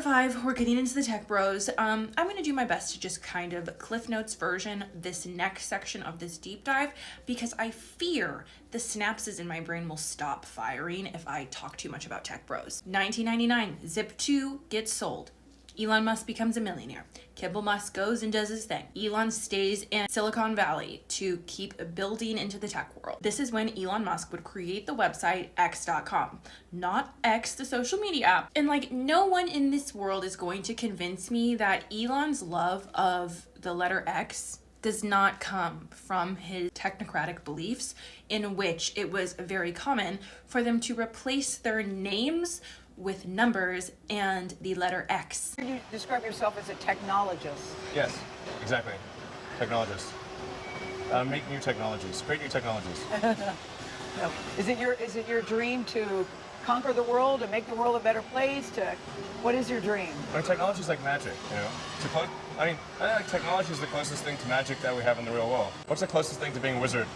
Part 5, we're getting into the tech bros. I'm going to do my best to just kind of Cliff Notes version this next section of this deep dive because I fear the synapses in my brain will stop firing if I talk too much about tech bros. 1999, Zip2 gets sold. Elon Musk becomes a millionaire. Kimball Musk goes and does his thing. Elon stays in Silicon Valley to keep building into the tech world. This is when Elon Musk would create the website X.com, not X, the social media app. And like, no one in this world is going to convince me that Elon's love of the letter X does not come from his technocratic beliefs, in which it was very common for them to replace their names with numbers and the letter X. You describe yourself as a technologist. Yes, exactly. Technologist. Make new technologies. Create new technologies. No. Is it your dream to conquer the world, to make the world a better place? What is your dream? I mean, technology is like magic, you know. I think technology is the closest thing to magic that we have in the real world. What's the closest thing to being a wizard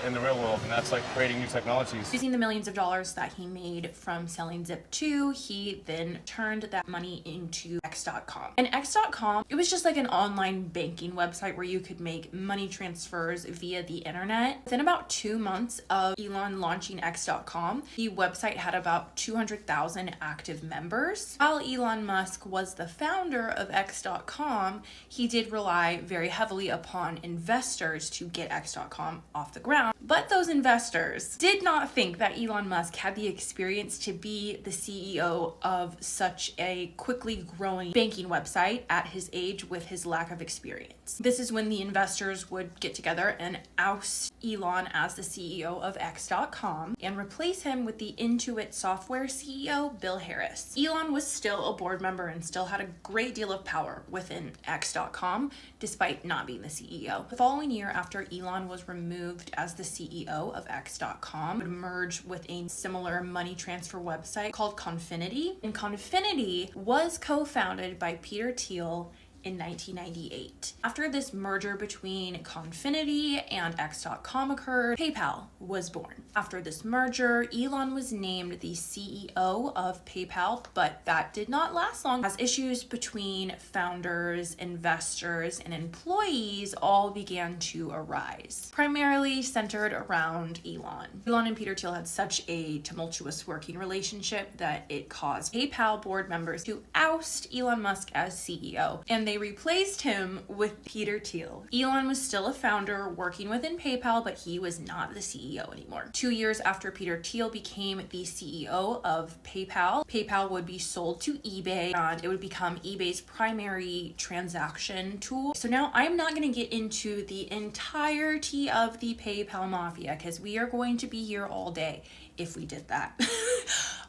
in the real world? And that's like creating new technologies. Using the millions of dollars that he made from selling Zip2, he then turned that money into X.com. And X.com, it was just like an online banking website where you could make money transfers via the internet. Within about 2 months of Elon launching X.com, the website had about 200,000 active members. While Elon Musk was the founder of X.com, he did rely very heavily upon investors to get X.com off the ground. But those investors did not think that Elon Musk had the experience to be the CEO of such a quickly growing banking website at his age with his lack of experience. This is when the investors would get together and oust Elon as the CEO of X.com and replace him with the Intuit software CEO, Bill Harris. Elon was still a board member and still had a great deal of power within X.com, despite not being the CEO. The following year, after Elon was removed as the CEO of X.com, would merge with a similar money transfer website called Confinity. And Confinity was co-founded by Peter Thiel in 1998. After this merger between Confinity and X.com occurred, PayPal was born. After this merger, Elon was named the CEO of PayPal, but that did not last long as issues between founders, investors, and employees all began to arise, primarily centered around Elon. Elon and Peter Thiel had such a tumultuous working relationship that it caused PayPal board members to oust Elon Musk as CEO, and they replaced him with Peter Thiel. Elon was still a founder working within PayPal, but he was not the CEO anymore. 2 years after Peter Thiel became the CEO of PayPal, PayPal would be sold to eBay and it would become eBay's primary transaction tool. So now I'm not going to get into the entirety of the PayPal mafia because we are going to be here all day if we did that.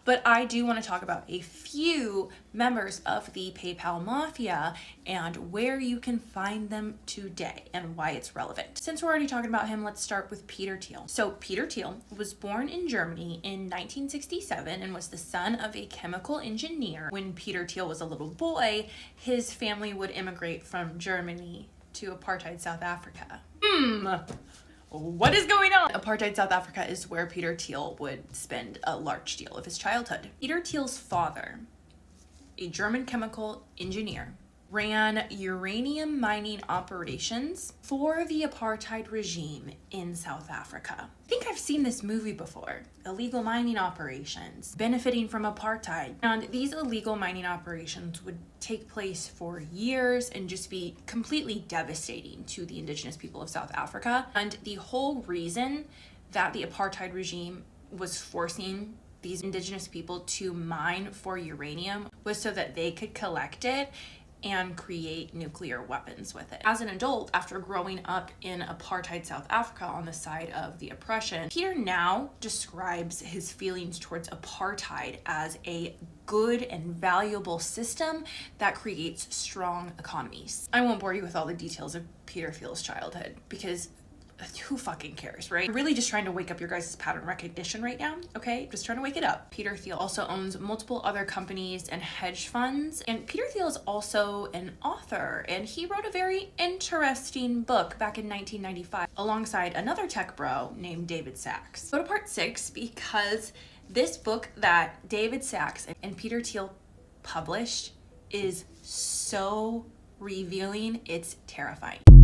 But I do want to talk about a few members of the PayPal mafia and where you can find them today and why it's relevant. Since we're already talking about him, let's start with Peter Thiel. So Peter Thiel was born in Germany in 1967 and was the son of a chemical engineer. When Peter Thiel was a little boy, his family would immigrate from Germany to apartheid South Africa. What is going on? Apartheid South Africa is where Peter Thiel would spend a large deal of his childhood. Peter Thiel's father, a German chemical engineer, ran uranium mining operations for the apartheid regime in South Africa. I think I've seen this movie before. Illegal mining operations, benefiting from apartheid. And these illegal mining operations would take place for years and just be completely devastating to the indigenous people of South Africa. And the whole reason that the apartheid regime was forcing these indigenous people to mine for uranium was so that they could collect it and create nuclear weapons with it. As an adult, after growing up in apartheid South Africa on the side of the oppression, Peter now describes his feelings towards apartheid as a good and valuable system that creates strong economies. I won't bore you with all the details of Peter Thiel's childhood because who fucking cares, right? I'm really just trying to wake up your guys' pattern recognition right now, okay? Just trying to wake it up. Peter Thiel also owns multiple other companies and hedge funds. And Peter Thiel is also an author, and he wrote a very interesting book back in 1995 alongside another tech bro named David Sachs. Go to part 6 because this book that David Sachs and Peter Thiel published is so revealing. It's terrifying.